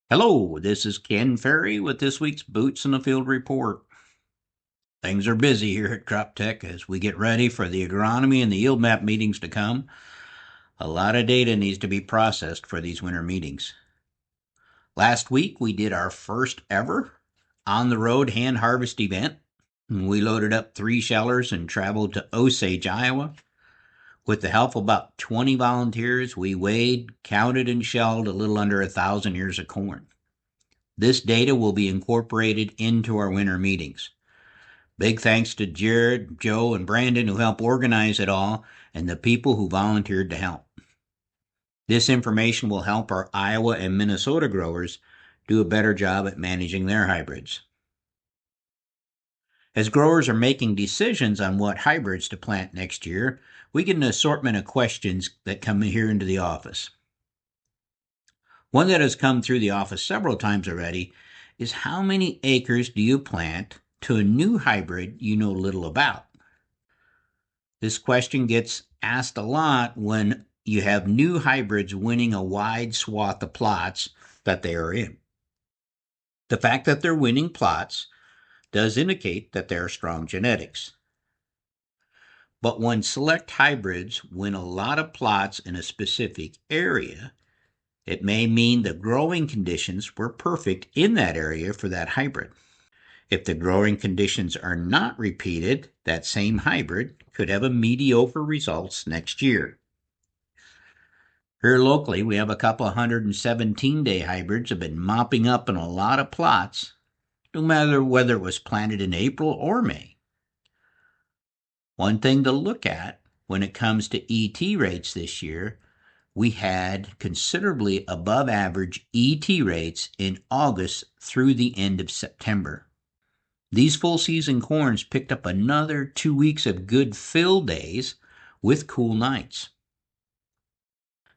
Hello, this is Ken Ferrie with this week's Boots in the Field report. Things are busy here at Crop Tech as we get ready for the agronomy and the yield map meetings to come. A lot of data needs to be processed for these winter meetings. Last week we did our first ever on the road hand harvest event. We loaded up 3 shellers and traveled to Osage, Iowa. With the help of about 20 volunteers, we weighed, counted, and shelled a little under 1,000 ears of corn. This data will be incorporated into our winter meetings. Big thanks to Jared, Joe, and Brandon who helped organize it all, and the people who volunteered to help. This information will help our Iowa and Minnesota growers do a better job at managing their hybrids. As growers are making decisions on what hybrids to plant next year, we get an assortment of questions that come here into the office. One that has come through the office several times already is how many acres do you plant to a new hybrid you know little about? This question gets asked a lot when you have new hybrids winning a wide swath of plots that they are in. The fact that they're winning plots does indicate that there are strong genetics. But when select hybrids win a lot of plots in a specific area, it may mean the growing conditions were perfect in that area for that hybrid. If the growing conditions are not repeated, that same hybrid could have a mediocre results next year. Here locally, we have a couple of 117-day hybrids have been mopping up in a lot of plots, no matter whether it was planted in April or May. One thing to look at when it comes to ET rates this year, we had considerably above average ET rates in August through the end of September. These full season corns picked up another 2 weeks of good fill days with cool nights.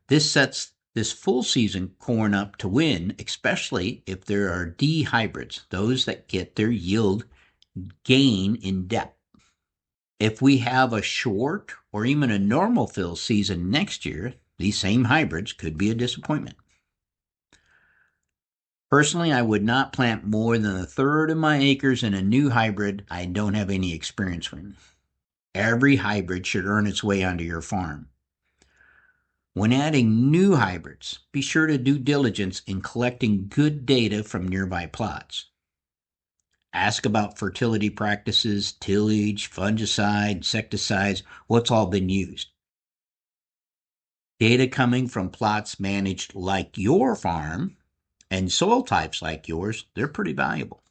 This sets this full season corn up to win, especially if there are D hybrids, those that get their yield gain in depth. If we have a short or even a normal fill season next year, these same hybrids could be a disappointment. Personally, I would not plant more than a third of my acres in a new hybrid I don't have any experience with. Every hybrid should earn its way onto your farm. When adding new hybrids, be sure to do diligence in collecting good data from nearby plots. Ask about fertility practices, tillage, fungicide, insecticides, what's all been used. Data coming from plots managed like your farm and soil types like yours, they're pretty valuable.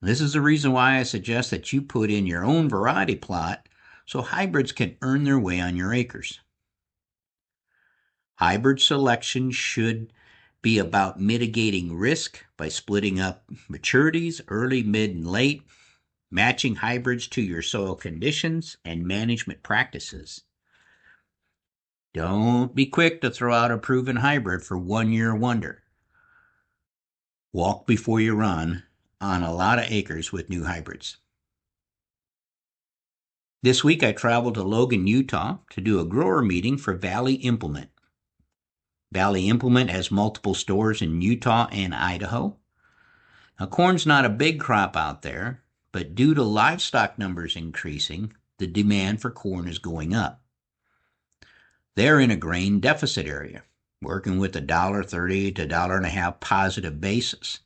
This is the reason why I suggest that you put in your own variety plot so hybrids can earn their way on your acres. Hybrid selection should be about mitigating risk by splitting up maturities, early, mid, and late, matching hybrids to your soil conditions and management practices. Don't be quick to throw out a proven hybrid for 1 year wonder. Walk before you run on a lot of acres with new hybrids. This week I traveled to Logan, Utah to do a grower meeting for Valley Implement. Valley Implement has multiple stores in Utah and Idaho. Now, corn's not a big crop out there, but due to livestock numbers increasing, the demand for corn is going up. They're in a grain deficit area, working with $1.30 to $1.50 positive basis.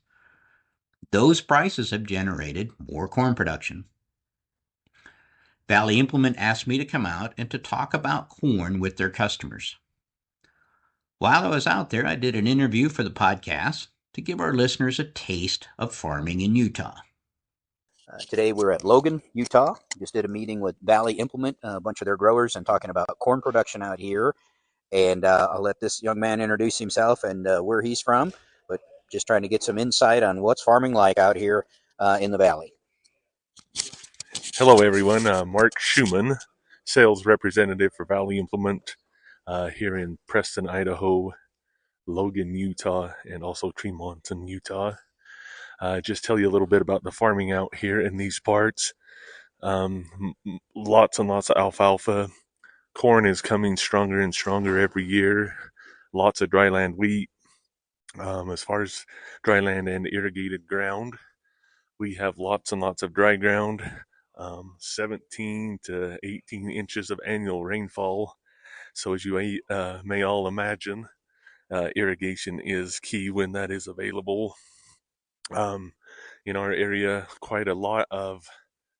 Those prices have generated more corn production. Valley Implement asked me to come out and to talk about corn with their customers. While I was out there, I did an interview for the podcast to give our listeners a taste of farming in Utah. Today we're at Logan, Utah. Just did a meeting with Valley Implement, a bunch of their growers, and talking about corn production out here. And I'll let this young man introduce himself and where he's from, but just trying to get some insight on what's farming like out here in the valley. Hello, everyone. Mark Schumann, sales representative for Valley Implement here in Preston, Idaho, Logan, Utah, and also Tremonton, Utah. Just tell you a little bit about the farming out here in these parts. Lots and lots of alfalfa. Corn is coming stronger and stronger every year. Lots of dryland wheat. As far as dry land and irrigated ground, we have lots and lots of dry ground, 17 to 18 inches of annual rainfall. So, as you may all imagine, irrigation is key when that is available. Um, in our area, quite a lot of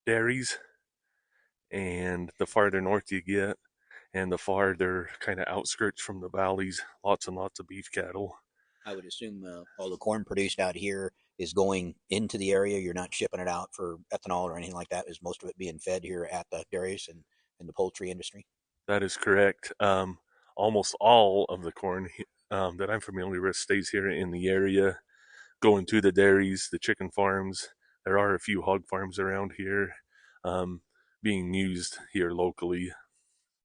dairies, and the farther north you get, and the farther kind of outskirts from the valleys, lots and lots of beef cattle. I would assume all the corn produced out here is going into the area. You're not shipping it out for ethanol or anything like that. Is most of it being fed here at the dairies and the poultry industry? That is correct. Almost all of the corn that I'm familiar with stays here in the area, going to the dairies, the chicken farms. There are a few hog farms around here um, being used here locally.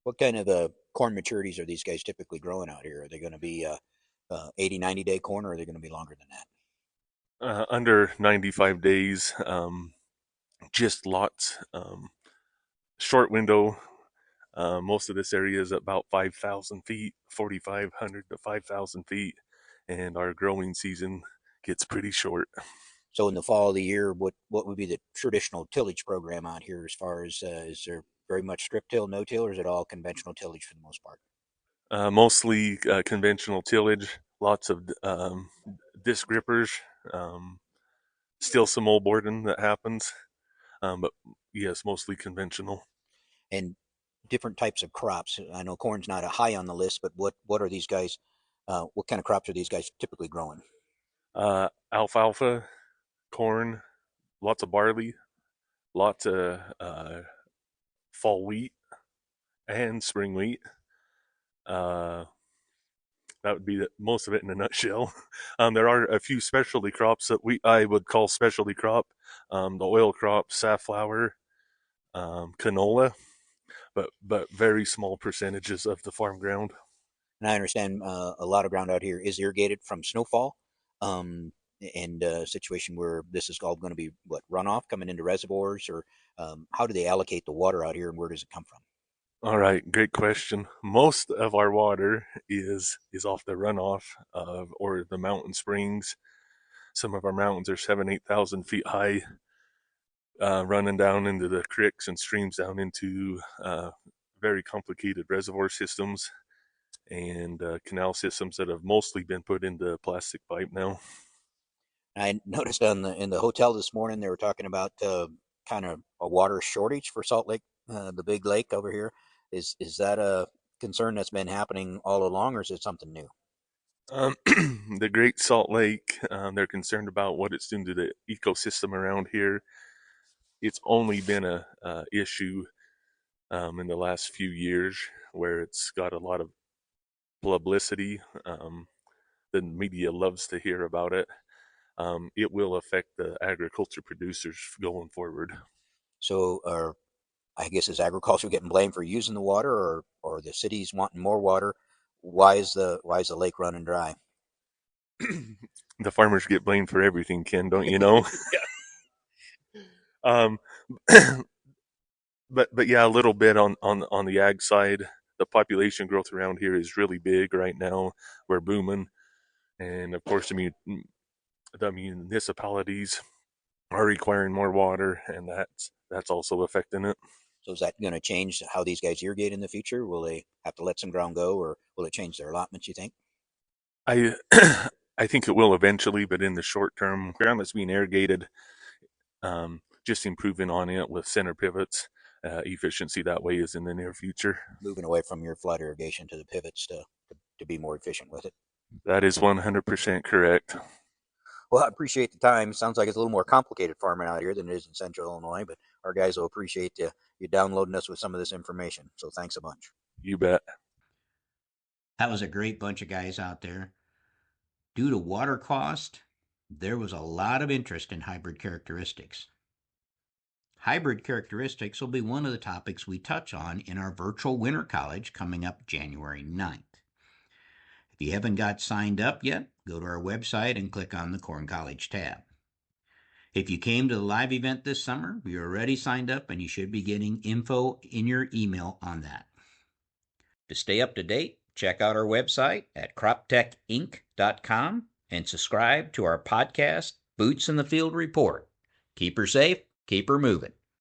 What kind of corn maturities are these guys typically growing out here? Are they going to be 80, 90-day corn, or are they going to be longer than that? Under 95 days, just lots. Short window. Most of this area is about 5,000 feet, 4,500 to 5,000 feet, and our growing season gets pretty short. So in the fall of the year, what would be the traditional tillage program out here? As far as is there very much strip till, no till, or is it all conventional tillage for the most part? Mostly conventional tillage, lots of disc grippers, um, still some old boarding that happens, but yes, mostly conventional. And different types of crops. I know corn's not a high on the list, but what are these guys? What kind of crops are these guys typically growing? Alfalfa, corn, lots of barley, lots of fall wheat and spring wheat. Uh, that would be most of it in a nutshell. There are a few specialty crops that I would call specialty crop, the oil crop, safflower, canola, but very small percentages of the farm ground. And I understand a lot of ground out here is irrigated from snowfall, and a situation where this is all going to be what runoff coming into reservoirs, or how do they allocate the water out here, and where does it come from? All right, great question. Most of our water is off the runoff of or the mountain springs. Some of our mountains are 7,000 to 8,000 feet high, running down into the creeks and streams down into very complicated reservoir systems and canal systems that have mostly been put into plastic pipe now. I noticed in the hotel this morning they were talking about kind of a water shortage for Salt Lake, the big lake over here. Is that a concern that's been happening all along, or is it something new? Um, the Great Salt Lake, they're concerned about what it's doing to the ecosystem around here. It's only been a issue in the last few years where it's got a lot of publicity. The media loves to hear about it. It will affect the agriculture producers going forward. So, I guess is agriculture getting blamed for using the water, or the cities wanting more water? Why is the lake running dry? The farmers get blamed for everything, Ken, don't you know? Yeah. um, but yeah, a little bit on the ag side. The population growth around here is really big right now. We're booming, and of course, the municipalities are requiring more water, and that's also affecting it. So is that going to change how these guys irrigate in the future? Will they have to let some ground go, or will it change their allotments, you think? I I think it will eventually, but in the short term, ground that's being irrigated, just improving on it with center pivots. Efficiency that way is in the near future. Moving away from your flood irrigation to the pivots to be more efficient with it. That is 100% correct. Well, I appreciate the time. Sounds like it's a little more complicated farming out here than it is in Central Illinois, but our guys will appreciate you downloading us with some of this information. So thanks a bunch. You bet. That was a great bunch of guys out there. Due to water cost, there was a lot of interest in hybrid characteristics. Hybrid characteristics will be one of the topics we touch on in our virtual winter college coming up January 9th. If you haven't got signed up yet, go to our website and click on the Corn College tab. If you came to the live event this summer, you're already signed up and you should be getting info in your email on that. To stay up to date, check out our website at croptechinc.com and subscribe to our podcast, Boots in the Field Report. Keep her safe, keep her moving.